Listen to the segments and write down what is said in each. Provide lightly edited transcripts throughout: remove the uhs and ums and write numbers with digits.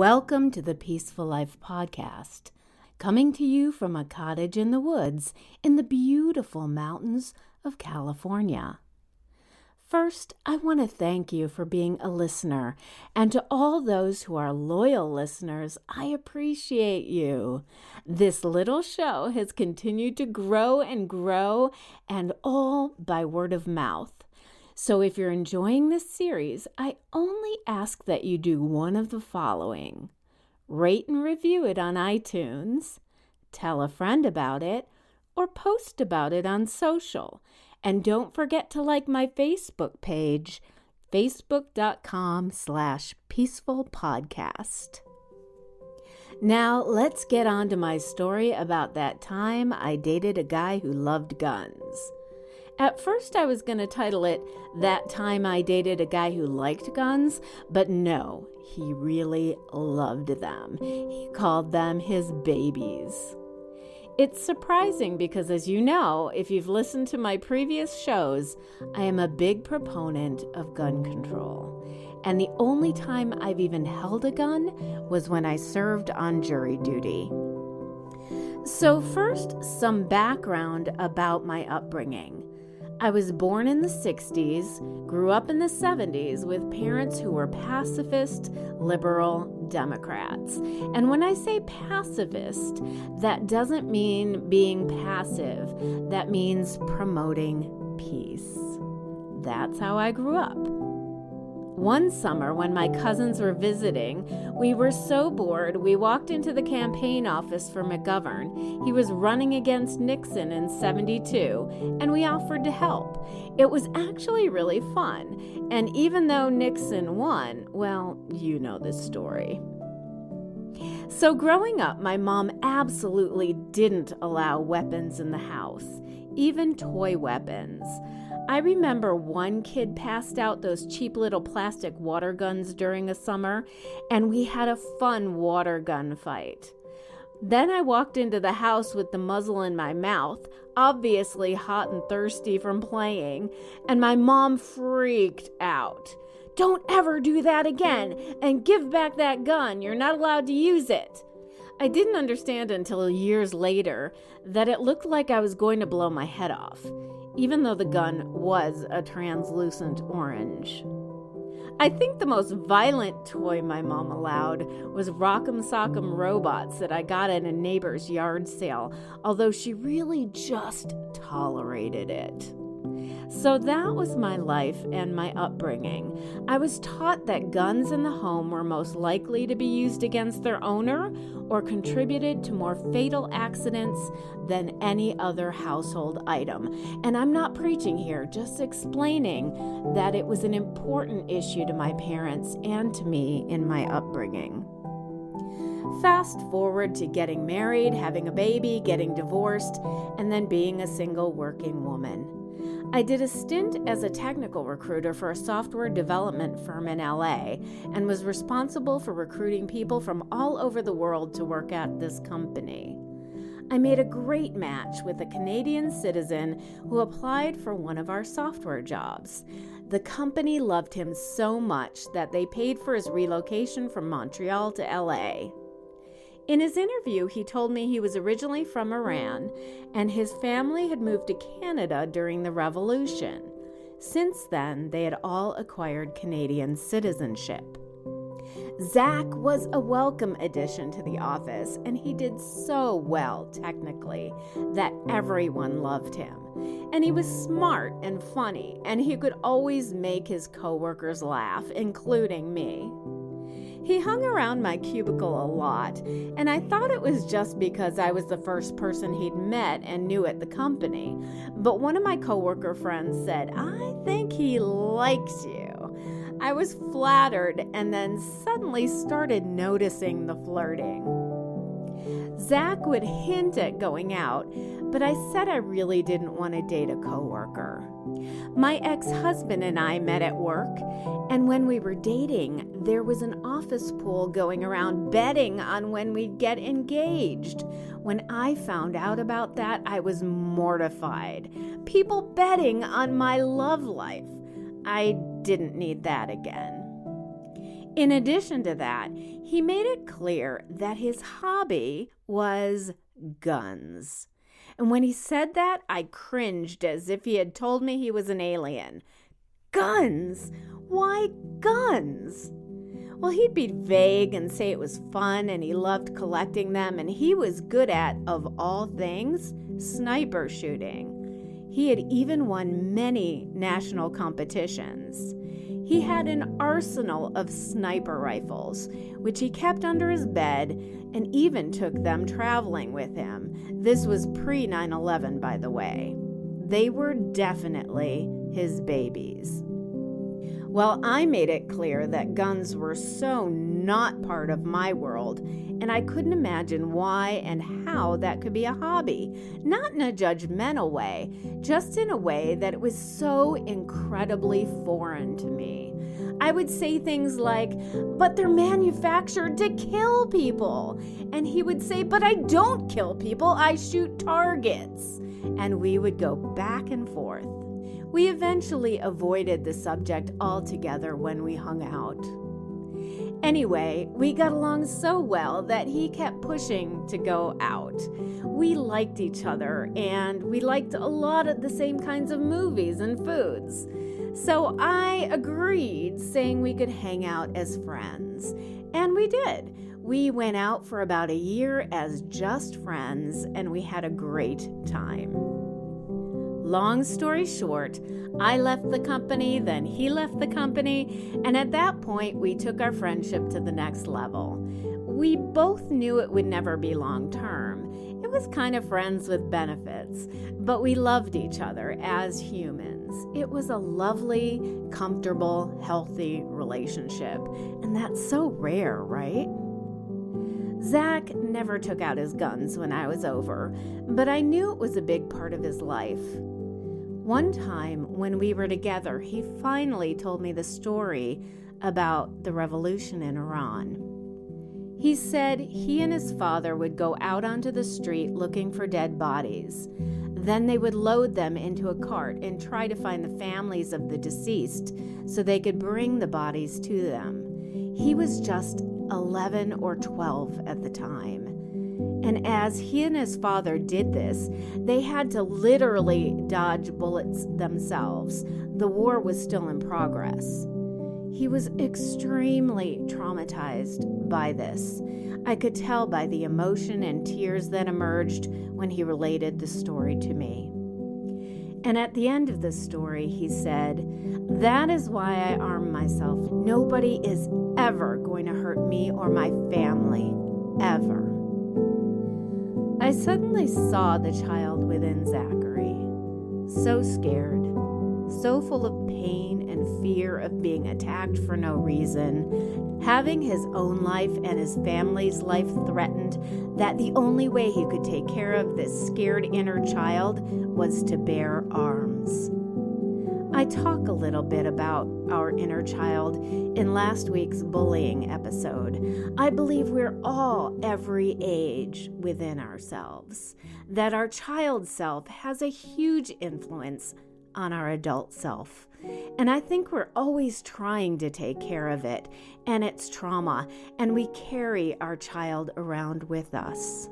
Welcome to the Peaceful Life Podcast, coming to you from a cottage in the woods in the beautiful mountains of California. First, I want to thank you for being a listener, and to all those who are loyal listeners, I appreciate you. This little show has continued to grow, and all by word of mouth. So if you're enjoying this series, I only ask that you do one of the following. Rate and review it on iTunes, tell a friend about it, or post about it on social. And don't forget to like my Facebook page, facebook.com/peacefulpodcast. Now, let's get on to my story about that time I dated a guy who loved guns. At first, I was going to title it, That Time I Dated a Guy Who Liked Guns, but no, he really loved them. He called them his babies. It's surprising because, as you know, if you've listened to my previous shows, I am a big proponent of gun control. And the only time I've even held a gun was when I served on jury duty. So first, some background about my upbringing. I was born in the 60s, grew up in the 70s with parents who were pacifist, liberal Democrats. And when I say pacifist, that doesn't mean being passive. That means promoting peace. That's how I grew up. One summer, when my cousins were visiting, we were so bored, we walked into the campaign office for McGovern. He was running against Nixon in 72, and we offered to help. It was actually really fun, and even though Nixon won, well, you know the story. So growing up, my mom absolutely didn't allow weapons in the house, even toy weapons. I remember one kid passed out those cheap little plastic water guns during a summer, and we had a fun water gun fight. Then I walked into the house with the muzzle in my mouth, obviously hot and thirsty from playing, and my mom freaked out. "Don't ever do that again, and give back that gun. You're not allowed to use it." I didn't understand until years later that it looked like I was going to blow my head off, even though the gun was a translucent orange. I think the most violent toy my mom allowed was Rock'em Sock'em robots that I got at a neighbor's yard sale, although she really just tolerated it. So that was my life and my upbringing. I was taught that guns in the home were most likely to be used against their owner or contributed to more fatal accidents than any other household item. And I'm not preaching here, just explaining that it was an important issue to my parents and to me in my upbringing. Fast forward to getting married, having a baby, getting divorced, and then being a single working woman. I did a stint as a technical recruiter for a software development firm in LA and was responsible for recruiting people from all over the world to work at this company. I made a great match with a Canadian citizen who applied for one of our software jobs. The company loved him so much that they paid for his relocation from Montreal to LA. In his interview, he told me he was originally from Iran and his family had moved to Canada during the Revolution. Since then, they had all acquired Canadian citizenship. Zach was a welcome addition to the office, and he did so well technically that everyone loved him. And he was smart and funny, and he could always make his coworkers laugh, including me. He hung around my cubicle a lot, and I thought it was just because I was the first person he'd met and knew at the company. But one of my coworker friends said, "I think he likes you." I was flattered and then suddenly started noticing the flirting. Zach would hint at going out, but I said I really didn't want to date a coworker. My ex-husband and I met at work, and when we were dating, there was an office pool going around betting on when we'd get engaged. When I found out about that, I was mortified. People betting on my love life. I didn't need that again. In addition to that, he made it clear that his hobby was guns. And when he said that, I cringed as if he had told me he was an alien. Guns? Why guns? Well, he'd be vague and say it was fun and he loved collecting them, and he was good at, of all things, sniper shooting. He had even won many national competitions. He had an arsenal of sniper rifles, which he kept under his bed and even took them traveling with him. This was pre-9/11, by the way. They were definitely his babies. Well, I made it clear that guns were so not part of my world, and I couldn't imagine why and how that could be a hobby. Not in a judgmental way, just in a way that it was so incredibly foreign to me. I would say things like, "But they're manufactured to kill people." And he would say, "But I don't kill people, I shoot targets." And we would go back and forth. We eventually avoided the subject altogether when we hung out. Anyway, we got along so well that he kept pushing to go out. We liked each other, and we liked a lot of the same kinds of movies and foods. So I agreed, saying we could hang out as friends. And we did. We went out for about a year as just friends, and we had a great time. Long story short, I left the company, then he left the company, and at that point, we took our friendship to the next level. We both knew it would never be long term. It was kind of friends with benefits, but we loved each other as humans. It was a lovely, comfortable, healthy relationship, and that's so rare, right? Zach never took out his guns when I was over, but I knew it was a big part of his life. One time when we were together, he finally told me the story about the revolution in Iran. He said he and his father would go out onto the street looking for dead bodies. Then they would load them into a cart and try to find the families of the deceased so they could bring the bodies to them. He was just 11 or 12 at the time. And as he and his father did this, they had to literally dodge bullets themselves. The war was still in progress. He was extremely traumatized by this. I could tell by the emotion and tears that emerged when he related the story to me. And at the end of the story, he said, "That is why I arm myself. Nobody is ever going to hurt me or my family, ever." I suddenly saw the child within Zachary, so scared, so full of pain and fear of being attacked for no reason, having his own life and his family's life threatened, that the only way he could take care of this scared inner child was to bear arms. I talk a little bit about our inner child in last week's bullying episode. I believe we're all every age within ourselves, that our child self has a huge influence on our adult self. And I think we're always trying to take care of it and its trauma, and we carry our child around with us.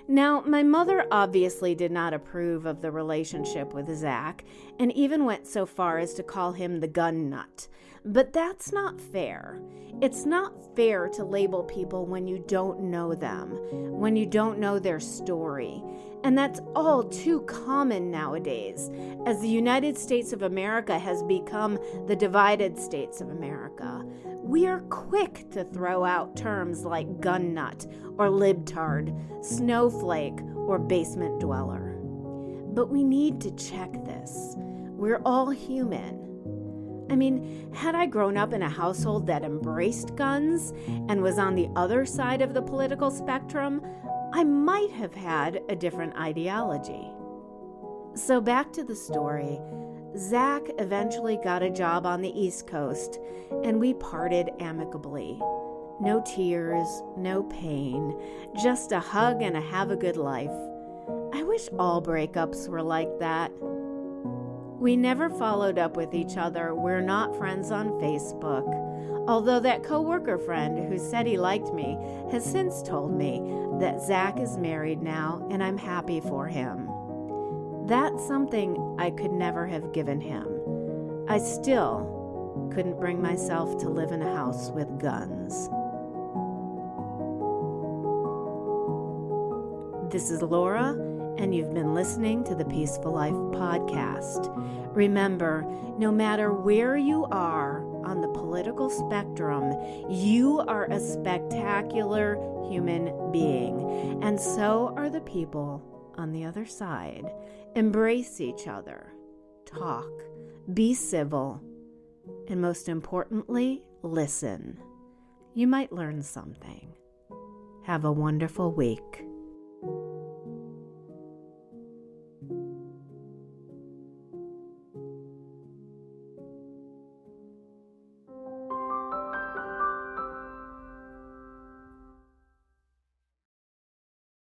Now, my mother obviously did not approve of the relationship with Zach, and even went so far as to call him the gun nut. But that's not fair. It's not fair to label people when you don't know them, when you don't know their story. And that's all too common nowadays, as the United States of America has become the divided states of America. We are quick to throw out terms like gun nut or libtard, snowflake, or basement dweller. But we need to check this. We're all human. I mean, had I grown up in a household that embraced guns and was on the other side of the political spectrum, I might have had a different ideology. So back to the story. Zach eventually got a job on the East Coast, and we parted amicably. No tears, no pain, just a hug and a have a good life. I wish all breakups were like that. We never followed up with each other. We're not friends on Facebook. Although that coworker friend who said he liked me has since told me that Zach is married now and I'm happy for him. That's something I could never have given him. I still couldn't bring myself to live in a house with guns. This is Laura, and you've been listening to the Peaceful Life Podcast. Remember, no matter where you are on the political spectrum, you are a spectacular human being, and so are the people on the other side. Embrace each other, talk, be civil, and most importantly, listen. You might learn something. Have a wonderful week.